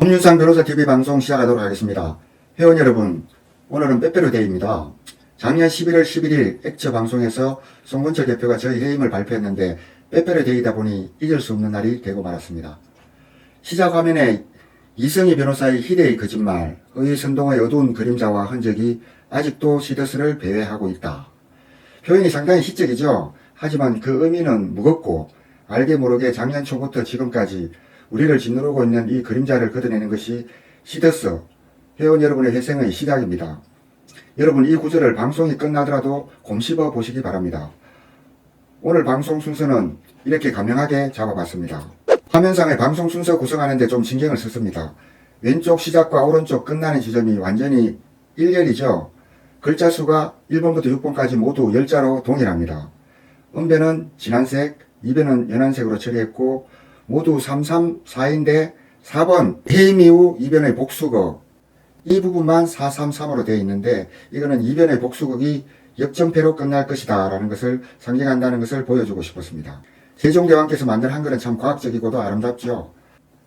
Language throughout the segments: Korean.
법률상 변호사TV 방송 시작하도록 하겠습니다. 회원 여러분, 오늘은 빼빼로데이입니다. 작년 11월 11일 액처 방송에서 송건철 대표가 저희 해임을 발표했는데 빼빼로데이다 보니 잊을 수 없는 날이 되고 말았습니다. 시작 화면에 이승희 변호사의 희대의 거짓말, 의선동의 어두운 그림자와 흔적이 아직도 시더스를 배회하고 있다. 표현이 상당히 시적이죠. 하지만 그 의미는 무겁고 알게 모르게 작년 초부터 지금까지 우리를 짓누르고 있는 이 그림자를 걷어내는 것이 시더스, 회원 여러분의 회생의 시작입니다. 여러분, 이 구절을 방송이 끝나더라도 곰씹어 보시기 바랍니다. 오늘 방송 순서는 이렇게 감명하게 잡아봤습니다. 화면상의 방송 순서 구성하는데 좀 신경을 썼습니다. 왼쪽 시작과 오른쪽 끝나는 지점이 완전히 일렬이죠. 글자 수가 1번부터 6번까지 모두 10자로 동일합니다. 음배는 진한색, 이배는 연한색으로 처리했고 모두 334인데 4번 해임 이후 이변의 복수극, 이 부분만 433으로 되어 있는데 이거는 이변의 복수극이 역전패로 끝날 것이다 라는 것을 상징한다는 것을 보여주고 싶었습니다. 세종대왕께서 만든 한글은 참 과학적이고도 아름답죠.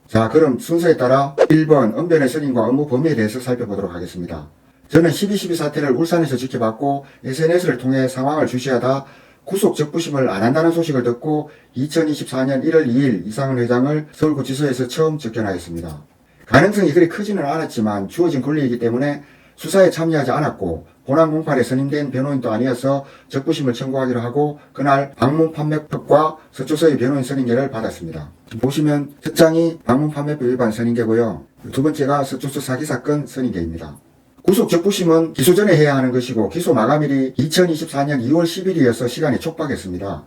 자, 그럼 순서에 따라 1번 은변의 선임과 업무 범위에 대해서 살펴보도록 하겠습니다. 저는 12.12 사태를 울산에서 지켜봤고 SNS를 통해 상황을 주시하다 구속 적부심을 안 한다는 소식을 듣고 2024년 1월 2일 이상은 회장을 서울구치소에서 처음 접견하였습니다. 가능성이 그리 크지는 않았지만 주어진 권리이기 때문에 수사에 참여하지 않았고 본안 공판에 선임된 변호인도 아니어서 적부심을 청구하기로 하고 그날 방문 판매법과 서초서의 변호인 선임계를 받았습니다. 보시면 첫 장이 방문 판매법 위반 선임계고요. 두 번째가 서초서 사기 사건 선임계입니다. 구속 적부심은 기소 전에 해야 하는 것이고 기소 마감일이 2024년 2월 10일이어서 시간이 촉박했습니다.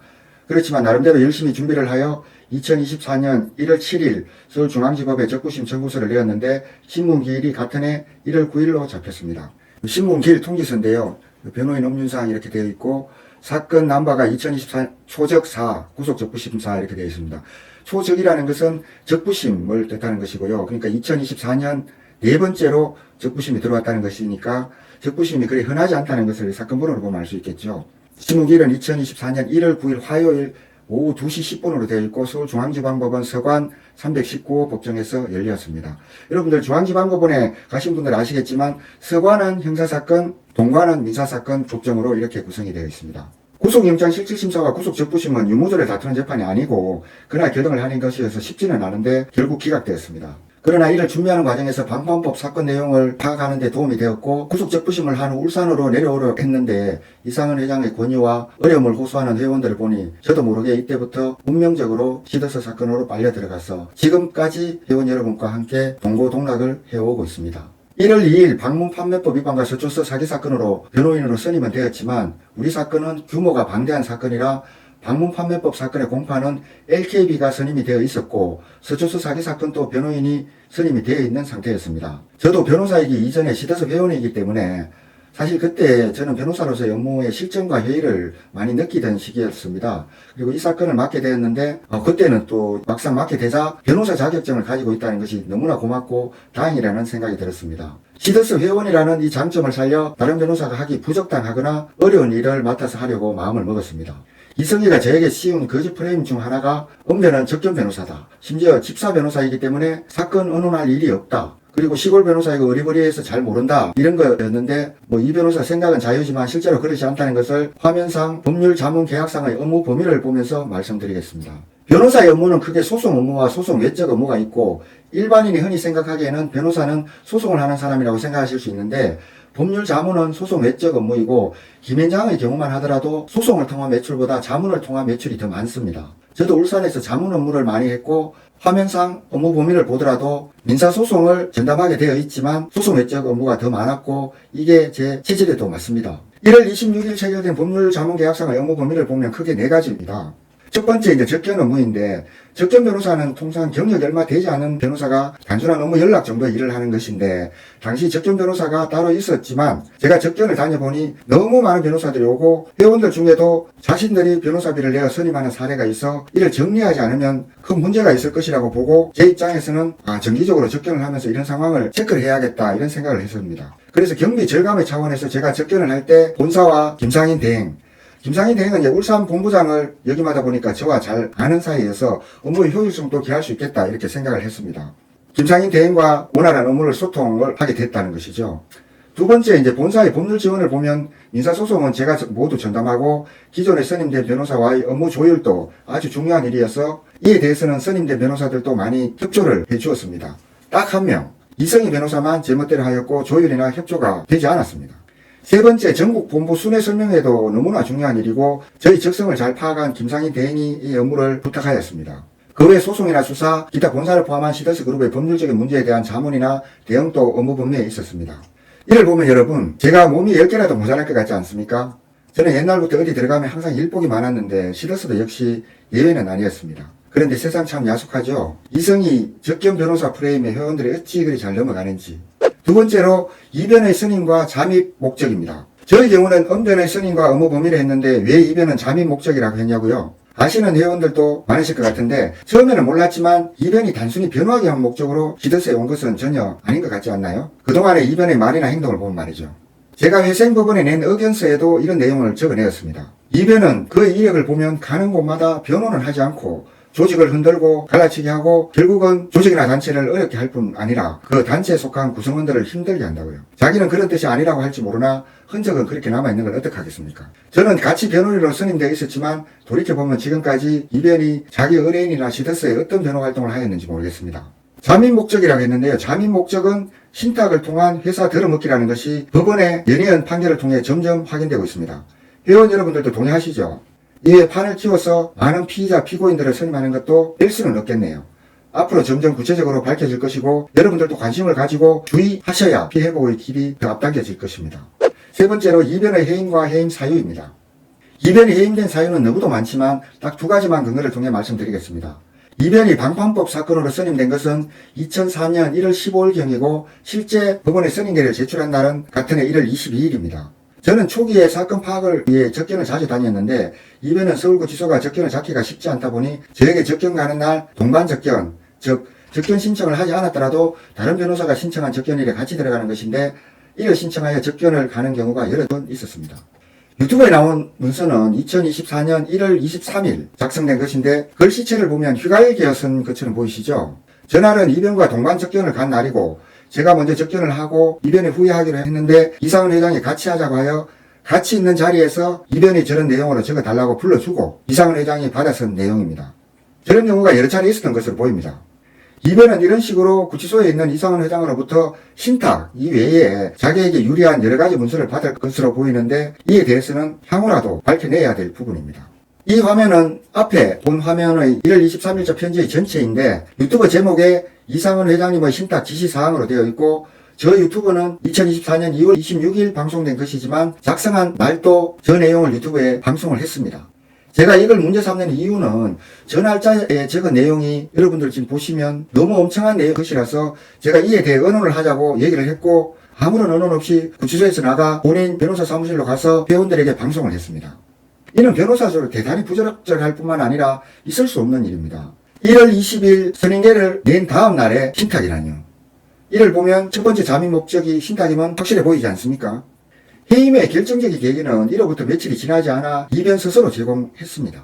그렇지만 나름대로 열심히 준비를 하여 2024년 1월 7일 서울중앙지법에 적부심 청구서를 내었는데 신문기일이 같은 해 1월 9일로 잡혔습니다. 신문기일 통지서인데요. 변호인 업륜사항 이렇게 되어 있고 사건 남바가 2024 초적사 구속 적부심사 이렇게 되어 있습니다. 초적이라는 것은 적부심을 뜻하는 것이고요. 그러니까 2024년 네 번째로 적부심이 들어왔다는 것이니까 적부심이 그리 흔하지 않다는 것을 사건 번호로 보면 알 수 있겠죠. 신문기일은 2024년 1월 9일 화요일 오후 2시 10분으로 되어 있고 서울중앙지방법원 서관 319호 법정에서 열렸습니다. 여러분들 중앙지방법원에 가신 분들 아시겠지만 서관은 형사사건, 동관은 민사사건 법정으로 이렇게 구성이 되어 있습니다. 구속영장 실질심사와 구속적부심은 유무죄를 다투는 재판이 아니고 그날 결정을 하는 것이어서 쉽지는 않은데 결국 기각되었습니다. 그러나 이를 준비하는 과정에서 방판법 사건 내용을 파악하는 데 도움이 되었고 구속적부심을 한 후 울산으로 내려오려 했는데 이상은 회장의 권유와 어려움을 호소하는 회원들을 보니 저도 모르게 이때부터 운명적으로 시더스 사건으로 빨려 들어가서 지금까지 회원 여러분과 함께 동고동락을 해오고 있습니다. 1월 2일 방문 판매법 위반과 서초서 사기 사건으로 변호인으로 선임은 되었지만 우리 사건은 규모가 방대한 사건이라 방문 판매법 사건의 공판은 LKB가 선임이 되어 있었고 서초서 사기 사건도 변호인이 선임이 되어 있는 상태였습니다. 저도 변호사이기 이전에 시더스 회원이기 때문에 사실 그때 저는 변호사로서의 업무의 실전과 회의를 많이 느끼던 시기였습니다. 그리고 이 사건을 맡게 되었는데 그때는 또 막상 맡게 되자 변호사 자격증을 가지고 있다는 것이 너무나 고맙고 다행이라는 생각이 들었습니다. 시더스 회원이라는 이 장점을 살려 다른 변호사가 하기 부적당하거나 어려운 일을 맡아서 하려고 마음을 먹었습니다. 이승희가 저에게 씌운 거짓 프레임 중 하나가 은변은 적견 변호사다. 심지어 집사 변호사이기 때문에 사건 의논할 일이 없다. 그리고 시골 변호사이고 어리버리해서 잘 모른다. 이런 거였는데 이 변호사 생각은 자유지만 실제로 그렇지 않다는 것을 화면상 법률자문계약상의 업무 범위를 보면서 말씀드리겠습니다. 변호사의 업무는 크게 소송 업무와 소송 외적 업무가 있고 일반인이 흔히 생각하기에는 변호사는 소송을 하는 사람이라고 생각하실 수 있는데 법률자문은 소송 외적 업무이고 김현장의 경우만 하더라도 소송을 통한 매출보다 자문을 통한 매출이 더 많습니다. 저도 울산에서 자문 업무를 많이 했고 화면상 업무 범위를 보더라도 민사소송을 전담하게 되어 있지만 소송 외적 업무가 더 많았고 이게 제 체질에도 맞습니다. 1월 26일 체결된 법률자문계약상의 업무 범위를 보면 크게 네 가지입니다. 첫 번째 이제 적견 업무인데 적견 변호사는 통상 경력이 얼마 되지 않은 변호사가 단순한 업무 연락 정도의 일을 하는 것인데 당시 적견 변호사가 따로 있었지만 제가 적견을 다녀보니 너무 많은 변호사들이 오고 회원들 중에도 자신들이 변호사비를 내어 선임하는 사례가 있어 이를 정리하지 않으면 큰 문제가 있을 것이라고 보고 제 입장에서는 정기적으로 적견을 하면서 이런 상황을 체크를 해야겠다 이런 생각을 했습니다. 그래서 경비 절감의 차원에서 제가 적견을 할 때 본사와 김상인 대행 김상인 대행은 이제 울산 본부장을 역임하다 보니까 저와 잘 아는 사이여서 업무의 효율성도 기할 수 있겠다 이렇게 생각을 했습니다. 김상인 대행과 원활한 업무를 소통을 하게 됐다는 것이죠. 두 번째, 이제 본사의 법률 지원을 보면 민사소송은 제가 모두 전담하고 기존에 선임된 변호사와의 업무 조율도 아주 중요한 일이어서 이에 대해서는 선임된 변호사들도 많이 협조를 해 주었습니다. 딱 한 명, 이성희 변호사만 제멋대로 하였고 조율이나 협조가 되지 않았습니다. 세 번째, 전국 본부 순회 설명회도 너무나 중요한 일이고 저희 적성을 잘 파악한 김상인 대행이 이 업무를 부탁하였습니다. 그 외 소송이나 수사, 기타 본사를 포함한 시더스 그룹의 법률적인 문제에 대한 자문이나 대응도 업무 범위에 있었습니다. 이를 보면 여러분, 제가 몸이 10개라도 모자랄 것 같지 않습니까? 저는 옛날부터 어디 들어가면 항상 일복이 많았는데 시더스도 역시 예외는 아니었습니다. 그런데 세상 참 야속하죠. 이성희 적견 변호사 프레임에 회원들이 어찌 그리 잘 넘어가는지. 두 번째로 이변의 선임과 잠입 목적입니다. 저희 경우는 언변의 선임과 업무 범위를 했는데 왜 이변은 잠입 목적이라고 했냐고요? 아시는 회원들도 많으실 것 같은데 처음에는 몰랐지만 이변이 단순히 변호하기 위한 목적으로 시더스에 온 것은 전혀 아닌 것 같지 않나요? 그동안의 이변의 말이나 행동을 보면 말이죠. 제가 회생법원에 낸 의견서에도 이런 내용을 적어내었습니다. 이변은 그의 이력을 보면 가는 곳마다 변호는 하지 않고 조직을 흔들고 갈라치기 하고 결국은 조직이나 단체를 어렵게 할 뿐 아니라 그 단체에 속한 구성원들을 힘들게 한다고요. 자기는 그런 뜻이 아니라고 할지 모르나 흔적은 그렇게 남아있는 걸 어떡하겠습니까? 저는 같이 변호인으로 선임되어 있었지만 돌이켜보면 지금까지 이변이 자기 의뢰인이나 시더스에 어떤 변호 활동을 하였는지 모르겠습니다. 잠입 목적이라고 했는데요. 잠입 목적은 신탁을 통한 회사 들어먹기라는 것이 법원의 연이은 판결을 통해 점점 확인되고 있습니다. 회원 여러분들도 동의하시죠? 이에 판을 키워서 많은 피의자, 피고인들을 선임하는 것도 될 수는 없겠네요. 앞으로 점점 구체적으로 밝혀질 것이고 여러분들도 관심을 가지고 주의하셔야 피해복의 길이 더 앞당겨질 것입니다. 세 번째로 이변의 해임과 해임 사유입니다. 이변이 해임된 사유는 너무도 많지만 딱 두 가지만 근거를 통해 말씀드리겠습니다. 이변이 방판법 사건으로 선임된 것은 2004년 1월 15일경이고 실제 법원에 선임계를 제출한 날은 같은 해 1월 22일입니다. 저는 초기에 사건 파악을 위해 접견을 자주 다녔는데 이변은 서울구치소가 접견을 잡기가 쉽지 않다 보니 저에게 접견 가는 날 동반 접견, 즉 접견 신청을 하지 않았더라도 다른 변호사가 신청한 접견일에 같이 들어가는 것인데 이를 신청하여 접견을 가는 경우가 여러 번 있었습니다. 유튜브에 나온 문서는 2024년 1월 23일 작성된 것인데 글씨체를 보면 휴가일기어 쓴 것처럼 보이시죠? 전날은 이변과 동반 접견을 간 날이고 제가 먼저 접견을 하고 이변에 후회하기로 했는데 이상은 회장이 같이 하자고 하여 같이 있는 자리에서 이변이 저런 내용으로 적어달라고 불러주고 이상은 회장이 받아선 내용입니다. 저런 경우가 여러 차례 있었던 것으로 보입니다. 이변은 이런 식으로 구치소에 있는 이상은 회장으로부터 신탁 이외에 자기에게 유리한 여러 가지 문서를 받을 것으로 보이는데 이에 대해서는 향후라도 밝혀내야 될 부분입니다. 이 화면은 앞에 본 화면의 1월 23일자 편지의 전체인데 유튜브 제목에 이상은 회장님의 신탁 지시사항으로 되어 있고 저 유튜브는 2024년 2월 26일 방송된 것이지만 작성한 날도 저 내용을 유튜브에 방송을 했습니다. 제가 이걸 문제 삼는 이유는 저 날짜에 적은 내용이 여러분들 지금 보시면 너무 엄청난 내용 것이라서 제가 이에 대해 의논을 하자고 얘기를 했고 아무런 의논 없이 구치소에서 나가 본인 변호사 사무실로 가서 회원들에게 방송을 했습니다. 이는 변호사적으로 대단히 부적절할 뿐만 아니라 있을 수 없는 일입니다. 1월 20일 선임계를 낸 다음 날에 신탁이라뇨. 이를 보면 첫 번째 잠입 목적이 신탁이면 확실해 보이지 않습니까? 해임의 결정적인 계기는 1호부터 며칠이 지나지 않아 이변 스스로 제공했습니다.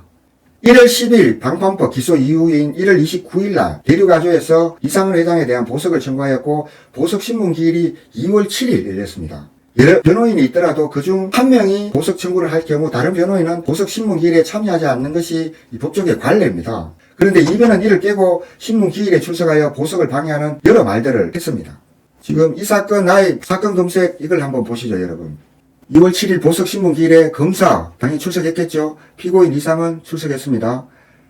1월 10일 방판법 기소 이후인 1월 29일 날 대류가조에서 이상은 회장에 대한 보석을 청구하였고 보석 신문 기일이 2월 7일 열렸습니다. 여러 변호인이 있더라도 그중 한 명이 보석 청구를 할 경우 다른 변호인은 보석 신문 기일에 참여하지 않는 것이 이 법조계 관례입니다. 그런데 이변은 이를 깨고 신문 기일에 출석하여 보석을 방해하는 여러 말들을 했습니다. 지금 이 사건 나의 사건 검색 이걸 한번 보시죠 여러분. 2월 7일 보석 신문 기일에 검사 당연히 출석했겠죠. 피고인 이상은 출석했습니다.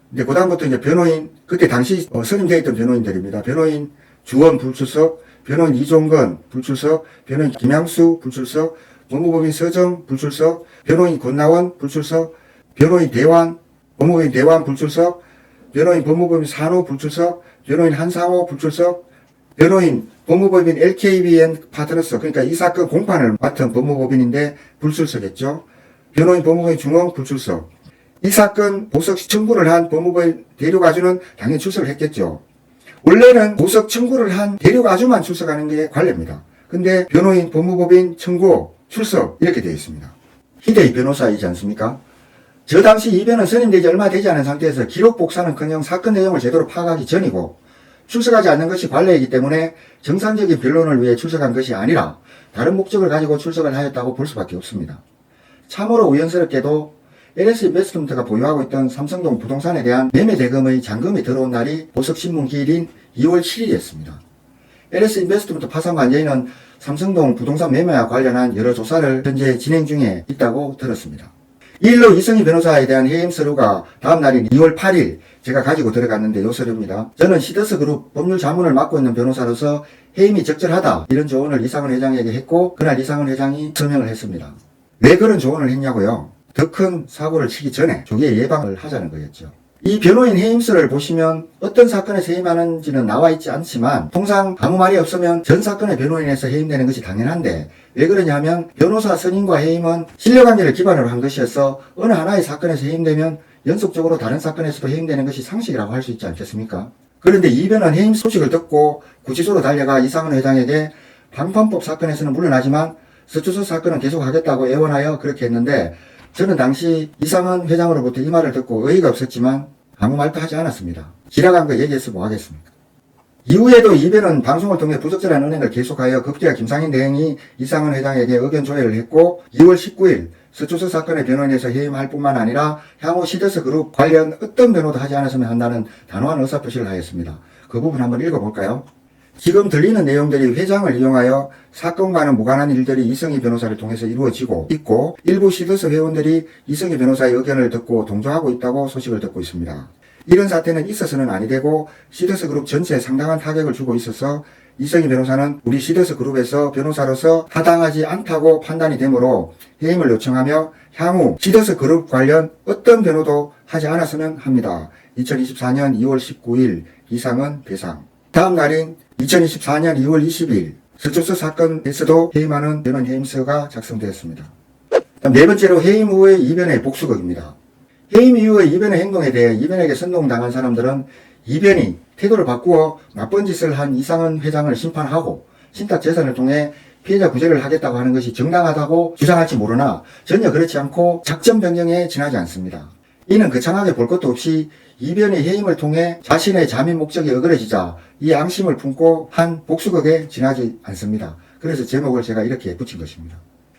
근데 그다음부터 이제 변호인 그때 당시 선임되어 있던 변호인들입니다. 변호인 주원 불출석, 변호인 이종건 불출석, 변호인 김양수 불출석, 법무법인 서정 불출석, 변호인 권나원 불출석, 변호인 대환, 법무법인 대환 불출석, 변호인 법무법인 산호 불출석, 변호인 한상호 불출석, 변호인 법무법인 LKBN 파트너스 그러니까 이 사건 공판을 맡은 법무법인인데 불출석했죠. 변호인 법무법인 중앙 불출석. 이 사건 보석 청구를 한 법무법인 대류가주는 당연히 출석을 했겠죠. 원래는 보석 청구를 한 대류가주만 출석하는 게 관례입니다. 근데 변호인 법무법인 청구 출석 이렇게 되어 있습니다. 희대의 변호사이지 않습니까? 저 당시 이변은 선임되지 얼마 되지 않은 상태에서 기록 복사는커녕 사건 내용을 제대로 파악하기 전이고 출석하지 않는 것이 관례이기 때문에 정상적인 변론을 위해 출석한 것이 아니라 다른 목적을 가지고 출석을 하였다고 볼 수밖에 없습니다. 참으로 우연스럽게도 LS 인베스트먼트가 보유하고 있던 삼성동 부동산에 대한 매매 대금의 잔금이 들어온 날이 보석신문 기일인 2월 7일이었습니다. LS 인베스트먼트 파산 관계인은 삼성동 부동산 매매와 관련한 여러 조사를 현재 진행 중에 있다고 들었습니다. 이 일로 이성희 변호사에 대한 해임 서류가 다음 날인 2월 8일 제가 가지고 들어갔는데 요 서류입니다. 저는 시더스그룹 법률 자문을 맡고 있는 변호사로서 해임이 적절하다 이런 조언을 이상은 회장에게 했고 그날 이상은 회장이 서명을 했습니다. 왜 그런 조언을 했냐고요? 더 큰 사고를 치기 전에 조기에 예방을 하자는 거였죠. 이 변호인 해임서를 보시면 어떤 사건에서 해임하는지는 나와 있지 않지만 통상 아무 말이 없으면 전 사건의 변호인에서 해임되는 것이 당연한데 왜 그러냐 하면 변호사 선임과 해임은 신뢰관계를 기반으로 한 것이어서 어느 하나의 사건에서 해임되면 연속적으로 다른 사건에서도 해임되는 것이 상식이라고 할 수 있지 않겠습니까? 그런데 이 변은 해임 소식을 듣고 구치소로 달려가 이상은 회장에게 방판법 사건에서는 물러나지만 서초서 사건은 계속하겠다고 애원하여 그렇게 했는데 저는 당시 이상은 회장으로부터 이 말을 듣고 어이가 없었지만 아무 말도 하지 않았습니다. 지나간 거 얘기해서 뭐 하겠습니까? 이후에도 이변은 방송을 통해 부적절한 은행을 계속하여 급기야 김상인 대행이 이상은 회장에게 의견 조회를 했고 2월 19일 서초서 사건의 변호인에서 해임할 뿐만 아니라 향후 시더스그룹 관련 어떤 변호도 하지 않았으면 한다는 단호한 의사표시를 하였습니다. 그 부분 한번 읽어볼까요? 지금 들리는 내용들이 회장을 이용하여 사건과는 무관한 일들이 이성희 변호사를 통해서 이루어지고 있고 일부 시더스 회원들이 이성희 변호사의 의견을 듣고 동조하고 있다고 소식을 듣고 있습니다. 이런 사태는 있어서는 아니 되고 시더스 그룹 전체에 상당한 타격을 주고 있어서 이성희 변호사는 우리 시더스 그룹에서 변호사로서 타당하지 않다고 판단이 되므로 해임을 요청하며 향후 시더스 그룹 관련 어떤 변호도 하지 않았으면 합니다. 2024년 2월 19일 이상은 배상. 다음 날인 2024년 2월 20일 서초서 사건에서도 해임하는 변호인 해임서가 작성되었습니다. 네 번째로 해임 후의 이변의 복수극입니다. 해임 이후의 이변의 행동에 대해 이변에게 선동당한 사람들은 이변이 태도를 바꾸어 나쁜 짓을 한 이상은 회장을 심판하고 신탁 재산을 통해 피해자 구제를 하겠다고 하는 것이 정당하다고 주장할지 모르나 전혀 그렇지 않고 작전 변경에 지나지 않습니다. 이는 거창하게 볼 것도 없이 이변의 해임을 통해 자신의 자민 목적이 어그러지자 이 앙심을 품고 한 복수극에 지나지 않습니다. 그래서 제목을 제가 이렇게 붙인 것입니다.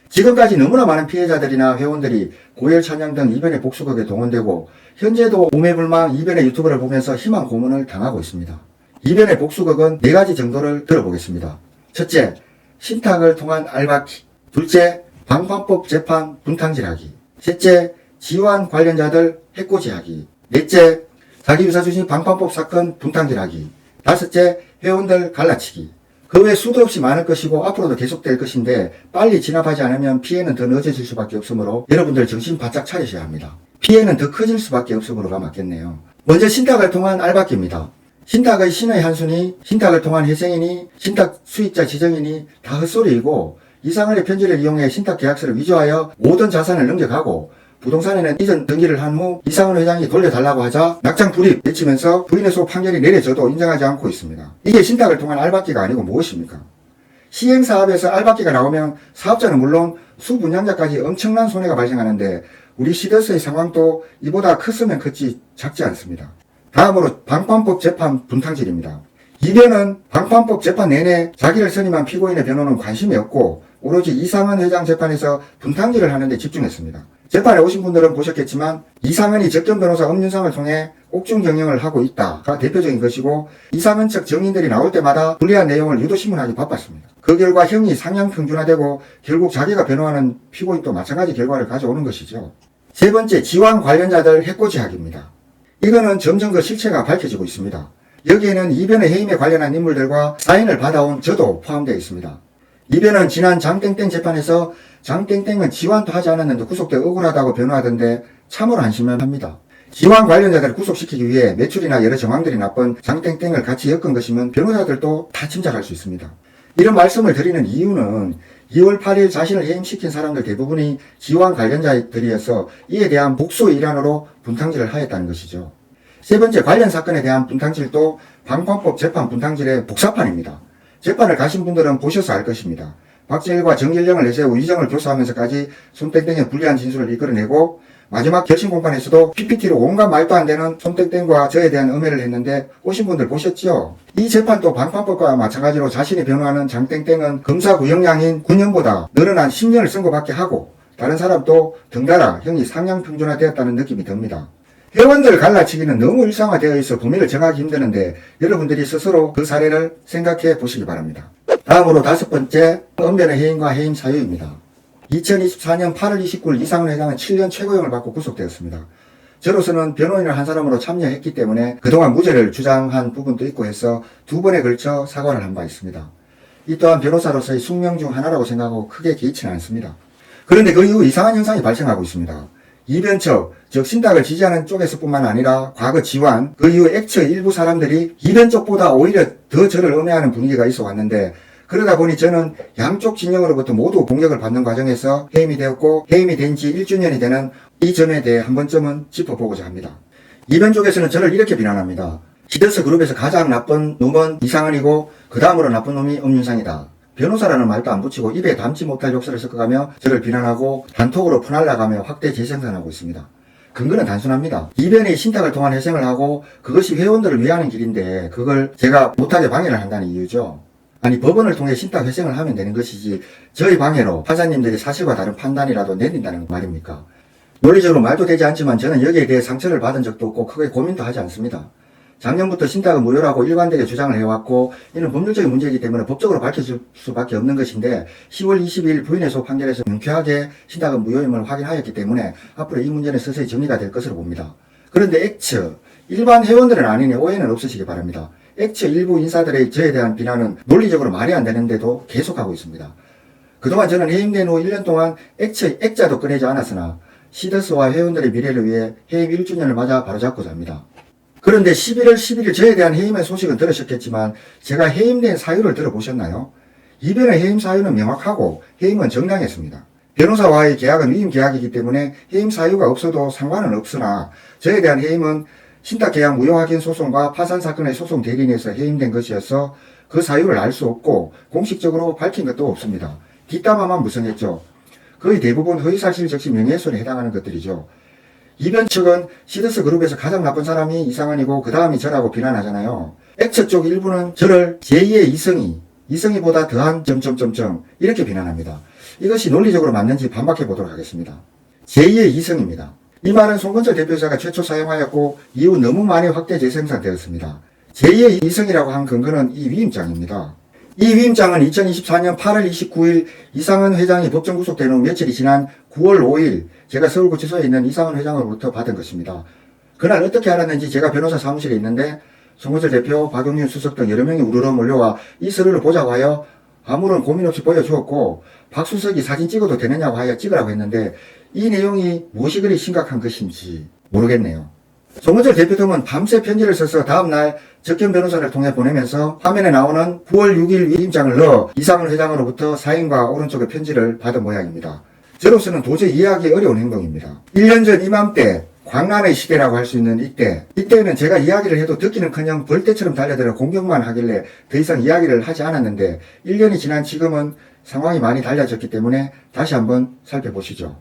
지금까지 너무나 많은 피해자들이나 회원들이 고열 찬양 등 이변의 복수극에 동원되고 현재도 오매불망 이변의 유튜브를 보면서 희망 고문을 당하고 있습니다. 이변의 복수극은 4가지 정도를 들어보겠습니다. 첫째, 신탁을 통한 알박기. 둘째, 방판법 재판 분탕질하기. 셋째, 지환 관련자들 해코지하기. 넷째, 자기유사 주신 방판법 사건 분탕질하기. 다섯째, 회원들 갈라치기. 그 외 수도 없이 많을 것이고 앞으로도 계속될 것인데 빨리 진압하지 않으면 피해는 더 늦어질 수밖에 없으므로 여러분들 정신 바짝 차리셔야 합니다. 피해는 더 커질 수밖에 없으므로가 맞겠네요. 먼저 신탁을 통한 알박기입니다. 신탁의 신의 한순이, 신탁을 통한 회생이니, 신탁 수익자 지정이니 다 헛소리이고 이상한의 편지를 이용해 신탁 계약서를 위조하여 모든 자산을 넘겨가고 부동산에는 이전 등기를 한 후 이상은 회장이 돌려달라고 하자 낙장 불입 외치면서 부인의 소 판결이 내려져도 인정하지 않고 있습니다. 이게 신탁을 통한 알박기가 아니고 무엇입니까? 시행사업에서 알박기가 나오면 사업자는 물론 수분양자까지 엄청난 손해가 발생하는데 우리 시더스의 상황도 이보다 컸으면 컸지 작지 않습니다. 다음으로 방판법 재판 분탕질입니다. 이변은 방판법 재판 내내 자기를 선임한 피고인의 변호는 관심이 없고 오로지 이상은 회장 재판에서 분탕질을 하는 데 집중했습니다. 재판에 오신 분들은 보셨겠지만 이상은이 접견 변호사 엄윤상을 통해 옥중 경영을 하고 있다가 대표적인 것이고 이상은 측 증인들이 나올 때마다 불리한 내용을 유도신문하기 바빴습니다. 그 결과 형이 상향 평준화되고 결국 자기가 변호하는 피고인도 마찬가지 결과를 가져오는 것이죠. 세 번째, 지환 관련자들 해코지하기입니다. 이거는 점점 그 실체가 밝혀지고 있습니다. 여기에는 이변의 해임에 관련한 인물들과 사인을 받아온 저도 포함되어 있습니다. 이변은 지난 장땡땡 재판에서 장땡땡은 지환도 하지 않았는데 구속돼 억울하다고 변호하던데 참으로 한심합니다. 지환 관련자들을 구속시키기 위해 매출이나 여러 정황들이 나쁜 장땡땡을 같이 엮은 것이면 변호사들도 다 짐작할 수 있습니다. 이런 말씀을 드리는 이유는 2월 8일 자신을 해임시킨 사람들 대부분이 지환 관련자들이어서 이에 대한 복수의 일환으로 분탕질을 하였다는 것이죠. 세 번째, 관련 사건에 대한 분탕질도 방판법 재판 분탕질의 복사판입니다. 재판을 가신 분들은 보셔서 알 것입니다. 박재일과 정길령을 내세워 위정을 교사하면서까지 손땡땡의 불리한 진술을 이끌어내고 마지막 결심 공판에서도 PPT로 온갖 말도 안 되는 손땡땡과 저에 대한 음해를 했는데 오신 분들 보셨죠? 이 재판도 방판법과 마찬가지로 자신이 변호하는 장땡땡은 검사 구형량인 9년보다 늘어난 10년을 선고받게 하고 다른 사람도 덩달아 형이 상향평준화되었다는 느낌이 듭니다. 회원들 갈라치기는 너무 일상화되어 있어 범위를 정하기 힘드는데 여러분들이 스스로 그 사례를 생각해 보시기 바랍니다. 다음으로 5번째, 언변의 해임과 해임 사유입니다. 2024년 8월 29일 이상훈 회장은 7년 최고형을 받고 구속되었습니다. 저로서는 변호인을 한 사람으로 참여했기 때문에 그동안 무죄를 주장한 부분도 있고 해서 2번에 걸쳐 사과를 한 바 있습니다. 이 또한 변호사로서의 숙명 중 하나라고 생각하고 크게 개의치는 않습니다. 그런데 그 이후 이상한 현상이 발생하고 있습니다. 이변척, 즉 신탁을 지지하는 쪽에서뿐만 아니라 과거 지환, 그 이후 액처 일부 사람들이 이변쪽보다 오히려 더 저를 음해하는 분위기가 있어 왔는데 그러다 보니 저는 양쪽 진영으로부터 모두 공격을 받는 과정에서 해임이 되었고 해임이 된 지 1주년이 되는 이 점에 대해 한 번쯤은 짚어보고자 합니다. 이변 쪽에서는 저를 이렇게 비난합니다. 시더스 그룹에서 가장 나쁜 놈은 이상은이고 그 다음으로 나쁜 놈이 엄윤상이다. 변호사라는 말도 안 붙이고 입에 담지 못할 욕설을 섞어가며 저를 비난하고 단톡으로 퍼날라가며 확대 재생산하고 있습니다. 근거는 단순합니다. 이변이 신탁을 통한 회생을 하고 그것이 회원들을 위하는 길인데 그걸 제가 못하게 방해를 한다는 이유죠. 아니 법원을 통해 신탁 회생을 하면 되는 것이지 저희 방해로 판사님들이 사실과 다른 판단이라도 내린다는 말입니까? 논리적으로 말도 되지 않지만 저는 여기에 대해 상처를 받은 적도 없고 크게 고민도 하지 않습니다. 작년부터 신탁은 무효라고 일관되게 주장을 해왔고 이는 법률적인 문제이기 때문에 법적으로 밝혀질 수밖에 없는 것인데 10월 22일 부인회소 판결에서 명쾌하게 신탁은 무효임을 확인하였기 때문에 앞으로 이 문제는 서서히 정리가 될 것으로 봅니다. 그런데 액처, 일반 회원들은 아니니 오해는 없으시기 바랍니다. 액처 일부 인사들의 저에 대한 비난은 논리적으로 말이 안 되는데도 계속하고 있습니다. 그동안 저는 해임된 후 1년 동안 액처의 액자도 꺼내지 않았으나 시더스와 회원들의 미래를 위해 해임 1주년을 맞아 바로잡고자 합니다. 그런데 11월 11일 저에 대한 해임의 소식은 들으셨겠지만 제가 해임된 사유를 들어보셨나요? 이변의 해임 사유는 명확하고 해임은 정당했습니다. 변호사와의 계약은 위임 계약이기 때문에 해임 사유가 없어도 상관은 없으나 저에 대한 해임은 신탁계약 무효 확인 소송과 파산 사건의 소송 대리인에서 해임된 것이어서 그 사유를 알 수 없고 공식적으로 밝힌 것도 없습니다. 뒷담화만 무성했죠. 거의 대부분 허위사실 적시 명예훼손에 해당하는 것들이죠. 이변 측은 시더스 그룹에서 가장 나쁜 사람이 이상은이고 그 다음이 저라고 비난하잖아요. 액처 쪽 일부는 저를 제2의 이성이보다 더한 점점점점 이렇게 비난합니다. 이것이 논리적으로 맞는지 반박해 보도록 하겠습니다. 제2의 이성입니다. 이 말은 송건철 대표이사가 최초 사용하였고 이후 너무 많이 확대 재생산되었습니다. 제2의 이성이라고 한 근거는 이 위임장입니다. 이 위임장은 2024년 8월 29일 이상은 회장이 법정 구속된 후 며칠이 지난 9월 5일 제가 서울구치소에 있는 이상은 회장으로부터 받은 것입니다. 그날 어떻게 알았는지 제가 변호사 사무실에 있는데 송건철 대표, 박용윤 수석 등 여러 명이 우르르 몰려와 이 서류를 보자고 하여 아무런 고민 없이 보여주었고 박 수석이 사진 찍어도 되느냐고 하여 찍으라고 했는데 이 내용이 무엇이 그리 심각한 것인지 모르겠네요. 송건철 대표 등은 밤새 편지를 써서 다음날 적견 변호사를 통해 보내면서 화면에 나오는 9월 6일 위임장을 넣어 이상은 회장으로부터 사인과 오른쪽에 편지를 받은 모양입니다. 저로서는 도저히 이해하기 어려운 행동입니다. 1년 전 이맘때 광란의 시대라고 할 수 있는 이때는 제가 이야기를 해도 듣기는커녕 벌떼처럼 달려들어 공격만 하길래 더 이상 이야기를 하지 않았는데 1년이 지난 지금은 상황이 많이 달라졌기 때문에 다시 한번 살펴보시죠.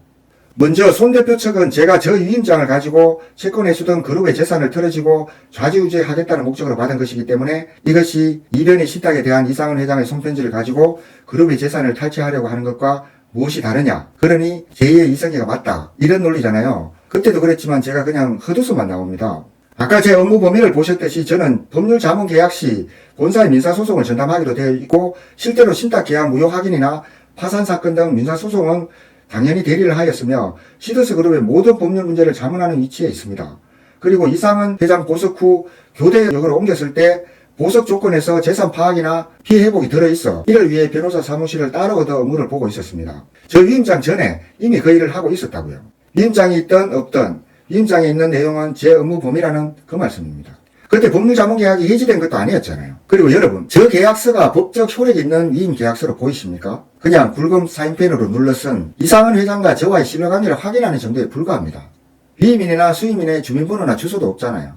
먼저 손 대표 측은 제가 저 위임장을 가지고 채권 회수등 그룹의 재산을 털어지고 좌지우지하겠다는 목적으로 받은 것이기 때문에 이것이 이변희 신탁에 대한 이상은 회장의 손편지를 가지고 그룹의 재산을 탈취하려고 하는 것과 무엇이 다르냐. 그러니 제2의 이성애가 맞다. 이런 논리잖아요. 그때도 그랬지만 제가 그냥 헛웃음만 나옵니다. 아까 제 업무 범위를 보셨듯이 저는 법률 자문 계약 시 본사의 민사소송을 전담하기로 되어 있고 실제로 신탁계약 무효 확인이나 파산 사건 등 민사소송은 당연히 대리를 하였으며 시더스 그룹의 모든 법률 문제를 자문하는 위치에 있습니다. 그리고 이상은 회장 보석 후 교대역으로 옮겼을 때 보석 조건에서 재산 파악이나 피해 회복이 들어있어 이를 위해 변호사 사무실을 따로 얻어 업무를 보고 있었습니다. 저 위임장 전에 이미 그 일을 하고 있었다고요. 위임장이 있든 없든 위임장에 있는 내용은 제 업무 범위라는 그 말씀입니다. 그때 법률자문계약이 해지된 것도 아니었잖아요. 그리고 여러분, 저 계약서가 법적 효력이 있는 위임 계약서로 보이십니까? 그냥 굵은 사인펜으로 눌러 쓴 이상은 회장과 저와의 신뢰관계를 확인하는 정도에 불과합니다. 위임인이나 수임인의 주민번호나 주소도 없잖아요.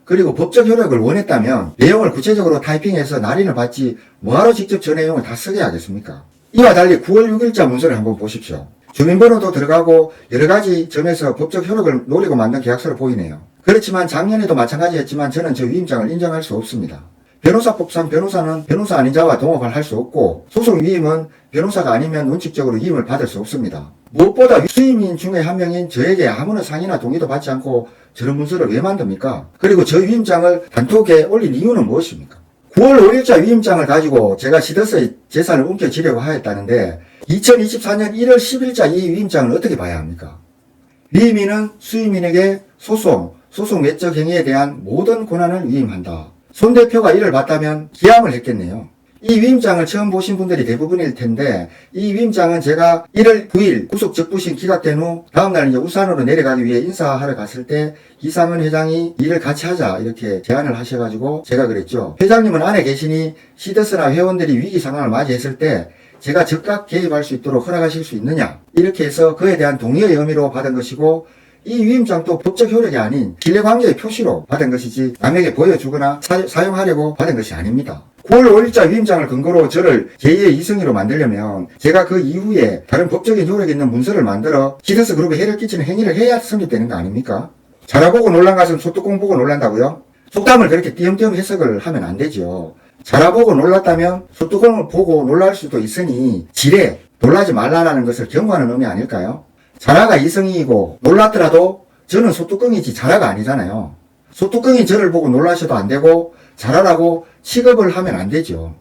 그리고 법적 효력을 원했다면 내용을 구체적으로 타이핑해서 날인을 받지 뭐하러 직접 저 내용을 다 쓰게 하겠습니까? 이와 달리 9월 6일자 문서를 한번 보십시오. 주민번호도 들어가고 여러 가지 점에서 법적 효력을 노리고 만든 계약서로 보이네요. 그렇지만 작년에도 마찬가지였지만 저는 저 위임장을 인정할 수 없습니다. 변호사법상 변호사는 변호사 아닌 자와 동업을 할 수 없고 소송 위임은 변호사가 아니면 원칙적으로 위임을 받을 수 없습니다. 무엇보다 수임인 중에 한 명인 저에게 아무런 상의나 동의도 받지 않고 저런 문서를 왜 만듭니까? 그리고 저 위임장을 단톡에 올린 이유는 무엇입니까? 9월 5일자 위임장을 가지고 제가 시더스의 재산을 옮겨지려고 하였다는데 2024년 1월 10일자 이 위임장을 어떻게 봐야 합니까? 위임인은 수임인에게 소송 외적 행위에 대한 모든 권한을 위임한다. 손 대표가 이를 봤다면 기함을 했겠네요. 이 위임장을 처음 보신 분들이 대부분일 텐데 이 위임장은 제가 1월 9일 구속 적부심 기각된 후 다음날 이제 울산으로 내려가기 위해 인사하러 갔을 때 이상은 회장이 일을 같이 하자 이렇게 제안을 하셔가지고 제가 그랬죠. 회장님은 안에 계시니 시더스나 회원들이 위기 상황을 맞이했을 때 제가 즉각 개입할 수 있도록 허락하실 수 있느냐 이렇게 해서 그에 대한 동의의 의미로 받은 것이고 이 위임장도 법적 효력이 아닌 신뢰관계의 표시로 받은 것이지 남에게 보여주거나 사용하려고 받은 것이 아닙니다. 9월 5일자 위임장을 근거로 저를 제2의 이승희로 만들려면 제가 그 이후에 다른 법적인 효력이 있는 문서를 만들어 시더스 그룹에 해를 끼치는 행위를 해야 성립되는 거 아닙니까? 자라보고 놀란 것은 소뚜껑 보고 놀란다고요? 속담을 그렇게 띄엄띄엄 해석을 하면 안 되죠. 자라보고 놀랐다면 소뚜껑을 보고 놀랄 수도 있으니 지레 놀라지 말라는 것을 경고하는 의미 아닐까요? 자라가 이승희이고 놀랐더라도 저는 소뚜껑이지 자라가 아니잖아요. 소뚜껑이 저를 보고 놀라셔도 안 되고 자라라고 취급을 하면 안 되죠.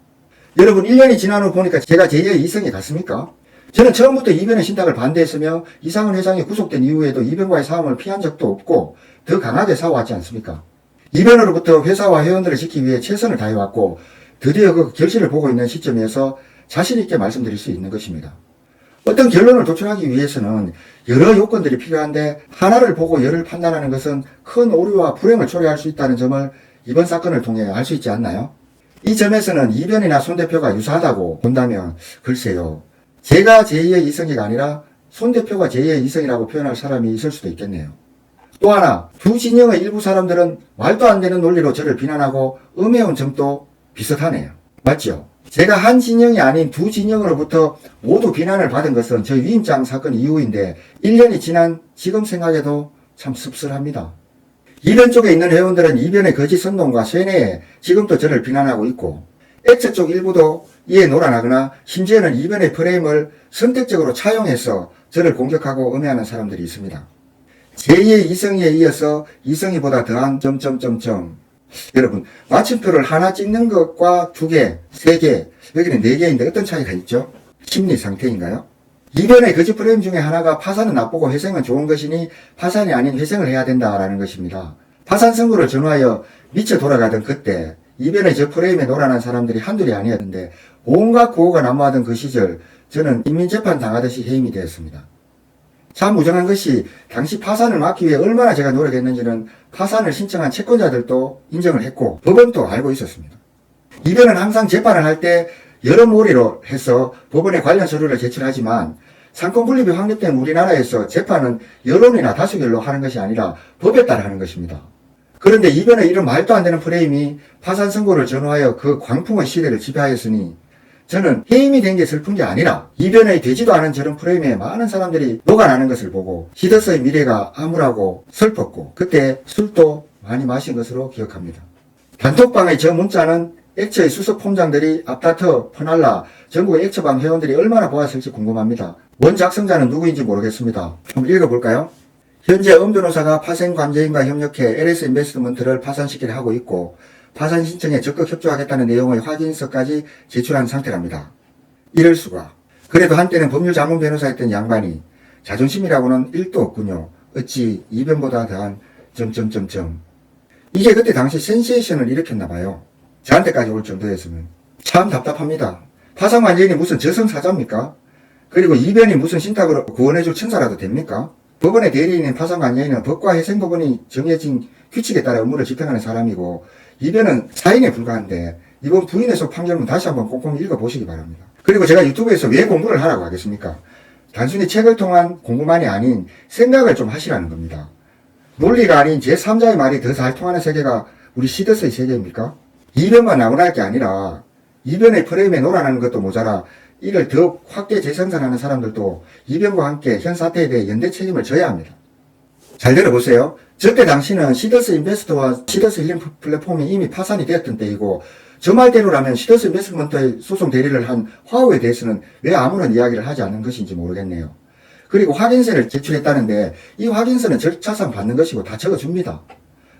여러분 1년이 지난 후 보니까 제가 제2의 이승희 같습니까? 저는 처음부터 이변의 신탁을 반대했으며 이상은 회장이 구속된 이후에도 이변과의 싸움을 피한 적도 없고 더 강하게 싸워왔지 않습니까? 이변으로부터 회사와 회원들을 지키기 위해 최선을 다해왔고 드디어 그 결실을 보고 있는 시점에서 자신 있게 말씀드릴 수 있는 것입니다. 어떤 결론을 도출하기 위해서는 여러 요건들이 필요한데 하나를 보고 열을 판단하는 것은 큰 오류와 불행을 초래할 수 있다는 점을 이번 사건을 통해 알 수 있지 않나요? 이 점에서는 이변이나 손 대표가 유사하다고 본다면 글쎄요. 제가 제2의 이승희가 아니라 손 대표가 제2의 이승희라고 표현할 사람이 있을 수도 있겠네요. 또 하나 두 진영의 일부 사람들은 말도 안 되는 논리로 저를 비난하고 음해온 점도 비슷하네요. 맞죠? 제가 한 진영이 아닌 두 진영으로부터 모두 비난을 받은 것은 저 위임장 사건 이후인데 1년이 지난 지금 생각해도 참 씁쓸합니다. 이변 쪽에 있는 회원들은 이변의 거짓 선동과 쇠뇌에 지금도 저를 비난하고 있고 X 쪽 일부도 이에 놀아나거나 심지어는 이변의 프레임을 선택적으로 차용해서 저를 공격하고 음해하는 사람들이 있습니다. 제2의 이승희에 이어서 이승희보다 더한 여러분 마침표를 하나 찍는 것과 2개, 3개, 여기는 4개인데 어떤 차이가 있죠? 심리 상태인가요? 이변의 거짓 프레임 중에 하나가 파산은 나쁘고 회생은 좋은 것이니 파산이 아닌 회생을 해야 된다라는 것입니다. 파산 선고를 전후하여 미쳐 돌아가던 그때 이변의 저 프레임에 놀아난 사람들이 한둘이 아니었는데 온갖 구호가 난무하던 그 시절 저는 인민재판 당하듯이 해임이 되었습니다. 참 무정한 것이 당시 파산을 막기 위해 얼마나 제가 노력했는지는 파산을 신청한 채권자들도 인정을 했고 법원도 알고 있었습니다. 이변은 항상 재판을 할 때 여러모리로 해서 법원에 관련 서류를 제출하지만 상권분립이 확립된 우리나라에서 재판은 여론이나 다수결로 하는 것이 아니라 법에 따라 하는 것입니다. 그런데 이변의 이런 말도 안 되는 프레임이 파산 선고를 전후하여 그 광풍의 시대를 지배하였으니 저는 해임이 된 게 슬픈 게 아니라 이변의 되지도 않은 저런 프레임에 많은 사람들이 녹아나는 것을 보고 시더스의 미래가 암울하고 슬펐고 그때 술도 많이 마신 것으로 기억합니다. 단톡방의 저 문자는 액처의 수석 폼장들이 앞다퉈 퍼날라 전국의 액처방 회원들이 얼마나 보았을지 궁금합니다. 원 작성자는 누구인지 모르겠습니다. 한번 읽어볼까요? 현재 엄 변호사가 파생관계인과 협력해 LS 인베스트먼트를 파산시키려 하고 있고 파산 신청에 적극 협조하겠다는 내용의 확인서까지 제출한 상태랍니다. 이럴 수가. 그래도 한때는 법률 자문 변호사였던 양반이 자존심이라고는 1도 없군요. 어찌 이변보다 더한 이게 그때 당시 센세이션을 일으켰나봐요. 저한테까지 올 정도였으면. 참 답답합니다. 파산관계인이 무슨 저승사자입니까? 그리고 이변이 무슨 신탁으로 구원해줄 천사라도 됩니까? 법원의 대리인인 파산관계인은 법과 회생법원이 정해진 규칙에 따라 업무를 집행하는 사람이고 이변은 사인에 불과한데 이번 부인의 속 판결문 다시 한번 꼼꼼히 읽어보시기 바랍니다. 그리고 제가 유튜브에서 왜 공부를 하라고 하겠습니까? 단순히 책을 통한 공부만이 아닌 생각을 좀 하시라는 겁니다. 논리가 아닌 제3자의 말이 더 잘 통하는 세계가 우리 시더스의 세계입니까? 이변만 나오나 할 게 아니라 이변의 프레임에 놀아나는 것도 모자라 이를 더욱 확대 재생산하는 사람들도 이변과 함께 현 사태에 대해 연대 책임을 져야 합니다. 잘 들어보세요. 저때 당시는 시더스 인베스트와 시더스 힐링 플랫폼이 이미 파산이 되었던 때이고, 저 말대로라면 시더스 인베스트먼트의 소송 대리를 한 화우에 대해서는 왜 아무런 이야기를 하지 않는 것인지 모르겠네요. 그리고 확인서를 제출했다는데 이 확인서는 절차상 받는 것이고 다 적어줍니다.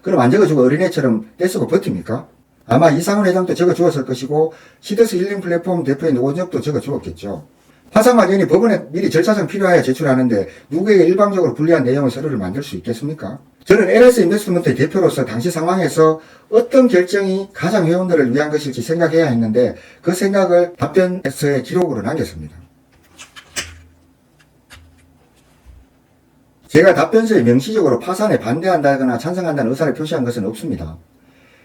그럼 안 적어주고 어린애처럼 떼쓰고 버팁니까? 아마 이상훈 회장도 적어주었을 것이고 시더스 힐링 플랫폼 대표인 노원엽도 적어주었겠죠. 파산 관련이 법원에 미리 절차상 필요하여 제출하는데 누구에게 일방적으로 불리한 내용의 서류를 만들 수 있겠습니까? 저는 LS 인베스트먼트의 대표로서 당시 상황에서 어떤 결정이 가장 회원들을 위한 것일지 생각해야 했는데 그 생각을 답변서의 기록으로 남겼습니다. 제가 답변서에 명시적으로 파산에 반대한다거나 찬성한다는 의사를 표시한 것은 없습니다.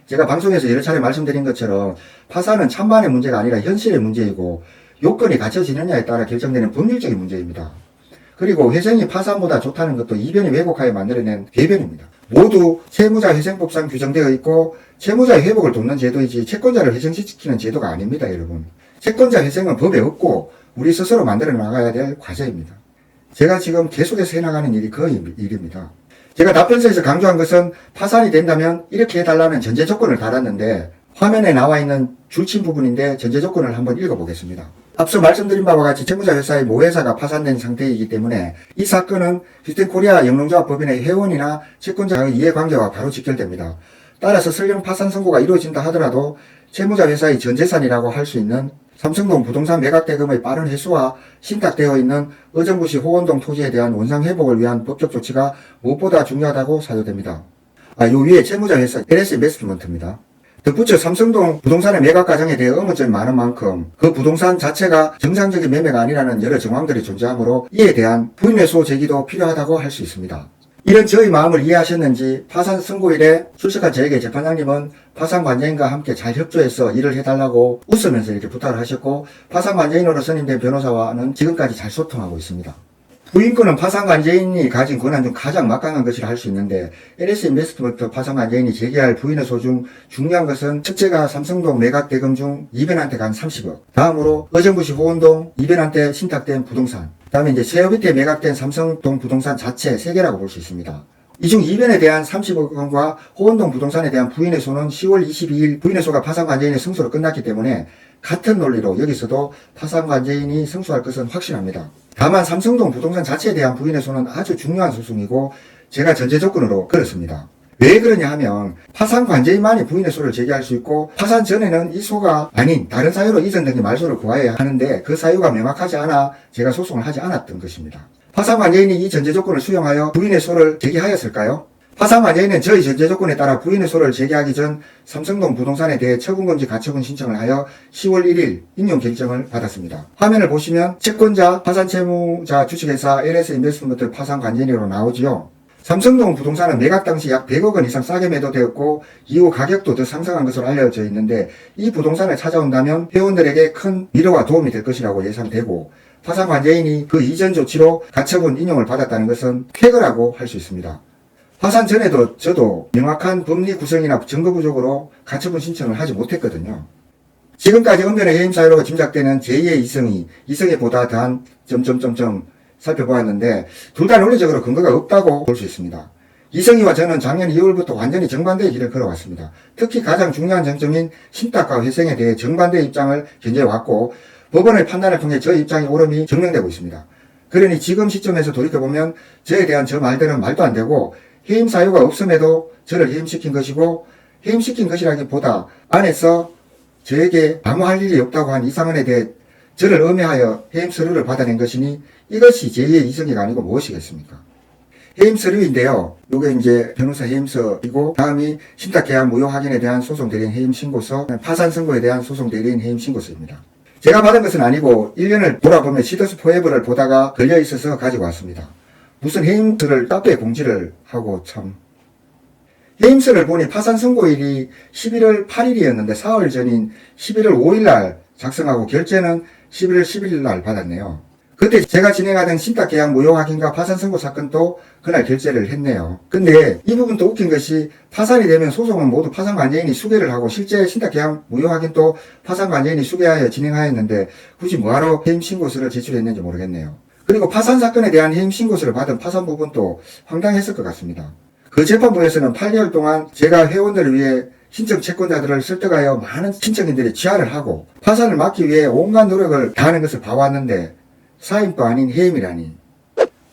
제가 방송에서 여러 차례 말씀드린 것처럼 파산은 찬반의 문제가 아니라 현실의 문제이고 요건이 갖춰지느냐에 따라 결정되는 법률적인 문제입니다. 그리고 회생이 파산보다 좋다는 것도 이변이 왜곡하여 만들어낸 궤변입니다. 모두 채무자 회생법상 규정되어 있고 채무자의 회복을 돕는 제도이지 채권자를 회생시키는 제도가 아닙니다, 여러분. 채권자 회생은 법에 없고 우리 스스로 만들어 나가야 될 과제입니다. 제가 지금 계속해서 해나가는 일이 그 일입니다. 제가 답변서에서 강조한 것은 파산이 된다면 이렇게 해달라는 전제 조건을 달았는데 화면에 나와 있는 줄친 부분인데 전제 조건을 한번 읽어보겠습니다. 앞서 말씀드린 바와 같이 채무자 회사의 모회사가 파산된 상태이기 때문에 이 사건은 휘스텐코리아 영농조합법인의 회원이나 채권자의 이해관계와 바로 직결됩니다. 따라서 설령 파산 선고가 이루어진다 하더라도 채무자 회사의 전 재산이라고 할 수 있는 삼성동 부동산 매각 대금의 빠른 회수와 신탁되어 있는 의정부시 호원동 토지에 대한 원상 회복을 위한 법적 조치가 무엇보다 중요하다고 사유됩니다. 요 위에 채무자 회사 LS 인베스트먼트입니다. 덧붙여 삼성동 부동산의 매각 과정에 대해 의문점이 많은 만큼 그 부동산 자체가 정상적인 매매가 아니라는 여러 정황들이 존재하므로 이에 대한 부인회수 제기도 필요하다고 할 수 있습니다. 이런 저의 마음을 이해하셨는지 파산 선고일에 출석한 저에게 재판장님은 파산 관계인과 함께 잘 협조해서 일을 해달라고 웃으면서 이렇게 부탁을 하셨고 파산 관계인으로 선임된 변호사와는 지금까지 잘 소통하고 있습니다. 부인권은 파산 관계인이 가진 권한 중 가장 막강한 것이라 할 수 있는데 LS 인베스트먼트 파산 관계인이 제기할 부인의소 중 중요한 것은 첫째가 삼성동 매각 대금 중 이변한테 간 30억, 다음으로 의정부시 호원동 이변한테 신탁된 부동산, 다음에 이제 세어비트에 매각된 삼성동 부동산 자체 3개라고 볼 수 있습니다. 이 중 이변에 대한 30억 원과 호원동 부동산에 대한 부인의소는 10월 22일 부인의소가 파산관계인의 승소로 끝났기 때문에 같은 논리로 여기서도 파산관계인이 승소할 것은 확실합니다. 다만 삼성동 부동산 자체에 대한 부인의소는 아주 중요한 소송이고 제가 전제 조건으로 걸었습니다. 왜 그러냐 하면 파산 관제인만이 부인의소를 제기할 수 있고 파산 전에는 이 소가 아닌 다른 사유로 이전 등기 말소를 구해야 하는데 그 사유가 명확하지 않아 제가 소송을 하지 않았던 것입니다. 파산 관제인이 이 전제 조건을 수용하여 부인의소를 제기하였을까요? 파산 관제인은 저희 전제 조건에 따라 부인의소를 제기하기 전 삼성동 부동산에 대해 처분금지 가처분 신청을 하여 10월 1일 인용 결정을 받았습니다. 화면을 보시면 채권자, 파산채무자, 주식회사, LS 인베스트먼트 파산 관제인으로 나오지요. 삼성동 부동산은 매각 당시 약 100억 원 이상 싸게 매도되었고 이후 가격도 더 상승한 것으로 알려져 있는데 이 부동산을 찾아온다면 회원들에게 큰 위로와 도움이 될 것이라고 예상되고 파산 관제인이 그 이전 조치로 가처분 인용을 받았다는 것은 쾌거라고 할 수 있습니다. 파산 전에도 저도 명확한 법리 구성이나 증거 부족으로 가처분 신청을 하지 못했거든요. 지금까지 은변의 해임 사유로 짐작되는 제2의 이성에 보다 더한 살펴보았는데 둘 다 논리적으로 근거가 없다고 볼 수 있습니다. 이성희와 저는 작년 2월부터 완전히 정반대의 길을 걸어왔습니다. 특히 가장 중요한 쟁점인 신탁과 회생에 대해 정반대의 입장을 견제해왔고 법원의 판단을 통해 저 입장이 옳음이 증명되고 있습니다. 그러니 지금 시점에서 돌이켜보면 저에 대한 저 말들은 말도 안 되고 해임 사유가 없음에도 저를 해임시킨 것이고 해임시킨 것이라기보다 안에서 저에게 아무 할 일이 없다고 한 이상은에 대해 저를 음해하여 해임 서류를 받아낸 것이니 이것이 제2의 이성이가 아니고 무엇이겠습니까? 해임 서류인데요. 요게 이제 변호사 해임서이고 다음이 신탁계약 무효 확인에 대한 소송 대리인 해임 신고서, 파산 선고에 대한 소송 대리인 해임 신고서입니다. 제가 받은 것은 아니고 1년을 돌아보며 시더스 포에버를 보다가 걸려 있어서 가지고 왔습니다. 무슨 해임서를 카페에 공지를 하고 참. 해임서를 보니 파산 선고일이 11월 8일이었는데 사흘 전인 11월 5일 날 작성하고 결제는 11월 11일 날 받았네요. 그때 제가 진행하던 신탁계약 무효 확인과 파산 선고 사건도 그날 결재를 했네요. 근데 이 부분도 웃긴 것이 파산이 되면 소송은 모두 파산관계인이 수개를 하고 실제 신탁계약 무효 확인도 파산관계인이 수개하여 진행하였는데 굳이 뭐하러 해임신고서를 제출했는지 모르겠네요. 그리고 파산 사건에 대한 해임신고서를 받은 파산 부분도 황당했을 것 같습니다. 그 재판부에서는 8개월 동안 제가 회원들을 위해 신청 채권자들을 설득하여 많은 신청인들이 취하를 하고 파산을 막기 위해 온갖 노력을 다하는 것을 봐왔는데 사임도 아닌 해임이라니.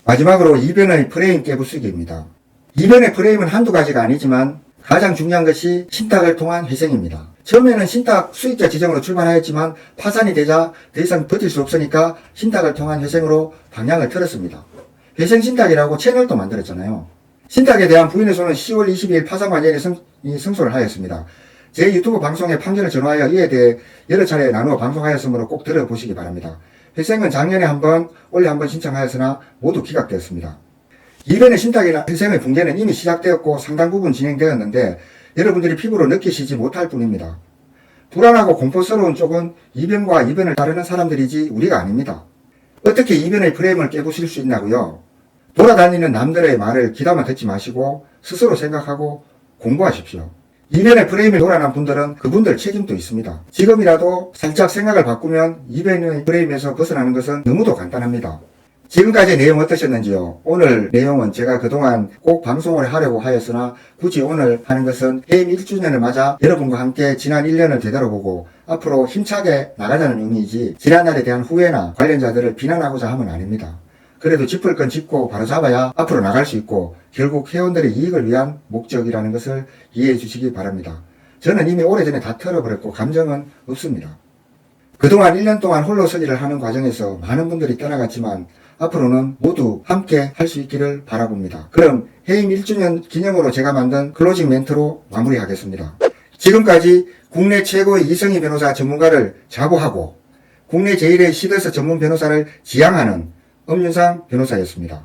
마지막으로 이변의 프레임 깨부수기입니다. 이변의 프레임은 한두 가지가 아니지만 가장 중요한 것이 신탁을 통한 회생입니다. 처음에는 신탁 수익자 지정으로 출발하였지만 파산이 되자 더 이상 버틸 수 없으니까 신탁을 통한 회생으로 방향을 틀었습니다. 회생신탁이라고 채널도 만들었잖아요. 신탁에 대한 부인의소는 10월 22일 파산관계인이 승소를 하였습니다. 제 유튜브 방송에 판결을 전하여 이에 대해 여러 차례 나누어 방송하였으므로 꼭 들어보시기 바랍니다. 회생은 작년에 한번, 올해 한번 신청하였으나 모두 기각되었습니다. 이변의 신탁이나 회생의 붕괴는 이미 시작되었고 상당 부분 진행되었는데 여러분들이 피부로 느끼시지 못할 뿐입니다. 불안하고 공포스러운 쪽은 이변과 이변을 따르는 사람들이지 우리가 아닙니다. 어떻게 이변의 프레임을 깨부실 수 있냐고요? 돌아다니는 남들의 말을 귀담아 듣지 마시고 스스로 생각하고 공부하십시오. 이변의 프레임을 놀아난 분들은 그분들 책임도 있습니다. 지금이라도 살짝 생각을 바꾸면 이변의 프레임에서 벗어나는 것은 너무도 간단합니다. 지금까지 내용 어떠셨는지요? 오늘 내용은 제가 그동안 꼭 방송을 하려고 하였으나 굳이 오늘 하는 것은 해임 1주년을 맞아 여러분과 함께 지난 1년을 되돌아보고 앞으로 힘차게 나가자는 의미이지 지난날에 대한 후회나 관련자들을 비난하고자 함은 아닙니다. 그래도 짚을 건 짚고 바로 잡아야 앞으로 나갈 수 있고 결국 회원들의 이익을 위한 목적이라는 것을 이해해 주시기 바랍니다. 저는 이미 오래전에 다 털어버렸고 감정은 없습니다. 그동안 1년 동안 홀로 서기를 하는 과정에서 많은 분들이 떠나갔지만 앞으로는 모두 함께 할 수 있기를 바라봅니다. 그럼 해임 1주년 기념으로 제가 만든 클로징 멘트로 마무리하겠습니다. 지금까지 국내 최고의 이성희 변호사 전문가를 자부하고 국내 제1의 시더스 전문 변호사를 지향하는 엄윤상 변호사였습니다.